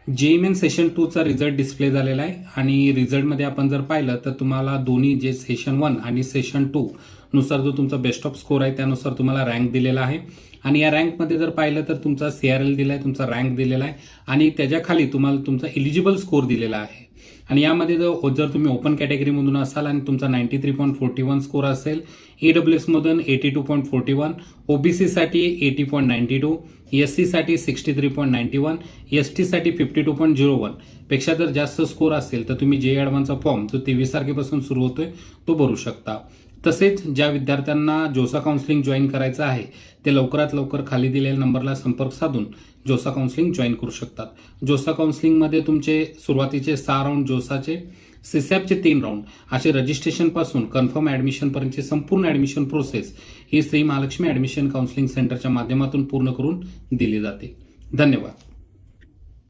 JEE main session 2 चा result display झालेला आहे आणि रिझल्टमध्ये आपण जर पाहिलं तर तुम्हाला दोन्ही जे सेशन 1 आणि सेशन 2 नुसार जो तुमचा बेस्ट ऑफ स्कोर आहे त्यानुसार तुम्हाला रँक दिलेला आहे आणि या रँकमध्ये जर पाहिलं तर तुमचा CRL दिलाय, तुमचा रँक दिलेला आहे आणि त्याच्या खाली तुम्हाला तुमचा एलिजिबल स्कोर दिलेला आहे आणि यामध्ये जर तुम्ही ओपन कॅटेगरीमधून असाल आणि तुमचा 93.41 स्कोर असेल, EWS मधून 82.41, OBC साठी 80.92, SC साठी 63.91, ST साठी 52.01 पेक्षा जर जास्त स्कोर असेल तर तुम्ही JEE ॲडव्हान्सचा फॉर्म जो 23 तारखेपासून सुरू होतोय तो भरू शकता। तसेच ज्या विद्यार्थ्यांना जोसा काउन्सिलिंग जॉईन करायचं आहे ते लवकरात लवकर खाली दिलेल्या नंबरला संपर्क साधून जोसा काउन्सिलिंग जॉईन करू शकतात। जोसा काउन्सिलिंगमध्ये तुमचे सुरुवातीचे 6 राऊंड जोसाचे, CSAPचे 3 राऊंड असे रजिस्ट्रेशन पासून कन्फर्म ऍडमिशन पर्यंतची संपूर्ण ऍडमिशन प्रोसेस ही श्री महालक्ष्मी ऍडमिशन काउन्सिलिंग सेंटरच्या माध्यमातून पूर्ण करून दिली जाते। धन्यवाद।